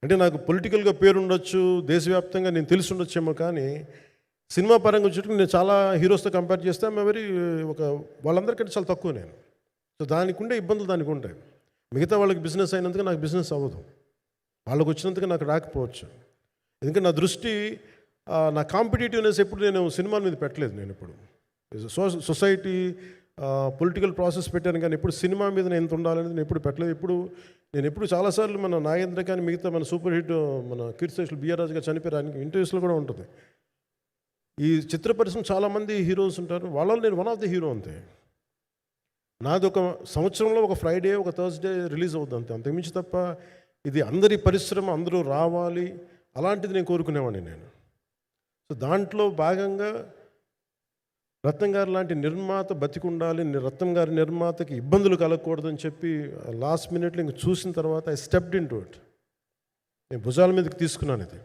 అంటే నాకు పొలిటికల్గా పేరు ఉండొచ్చు, దేశవ్యాప్తంగా నేను తెలిసి ఉండొచ్చేమో, కానీ సినిమా పరంగా వచ్చేటప్పుడు నేను చాలా హీరోస్తో కంపేర్ చేస్తే వెరీ ఒక వాళ్ళందరికంటే చాలా తక్కువ నేను. సో దానికి ఉండే ఇబ్బందులు దానికి ఉంటాయి. మిగతా వాళ్ళకి బిజినెస్ అయినందుకు నాకు బిజినెస్ అవ్వదు, వాళ్ళకి వచ్చినందుకు నాకు రాకపోవచ్చు. ఎందుకంటే నా దృష్టి నా కాంపిటేటివ్నెస్ ఎప్పుడు నేను సినిమాల మీద పెట్టలేదు. నేను ఇప్పుడు సొసైటీ పొలిటికల్ ప్రాసెస్ పెట్టాను, కానీ ఎప్పుడు సినిమా మీద నేను ఎంత ఉండాలనేది నేను ఎప్పుడు పెట్టలేదు. నేను ఎప్పుడు చాలాసార్లు మన నాగేంద్ర కానీ మిగతా మన సూపర్ హిట్ మన కీర్తిశేషులు బిఆర్ రాజు గారు చనిపోయారు, ఆయనకి ఇంటర్వ్యూస్లో కూడా ఉంటుంది. ఈ చిత్ర పరిశ్రమ చాలామంది హీరోస్ ఉంటారు, వాళ్ళలో నేను వన్ ఆఫ్ ది హీరో అంతే. నాది ఒక సంవత్సరంలో ఒక ఫ్రైడే ఒక థర్స్డే రిలీజ్ అవుతుంది అంతే, అంతకుమించి తప్ప ఇది అందరి పరిశ్రమ అందరూ రావాలి అలాంటిది నేను కోరుకునేవాడిని నేను. సో దాంట్లో భాగంగా రత్నం గారు లాంటి నిర్మాత బతికుండాలి, రత్నం గారి నిర్మాతకి ఇబ్బందులు కలగకూడదని చెప్పి లాస్ట్ మినిట్లో ఇంక చూసిన తర్వాత I stepped in to it. నేను భుజాల మీదకి తీసుకున్నాను ఇది.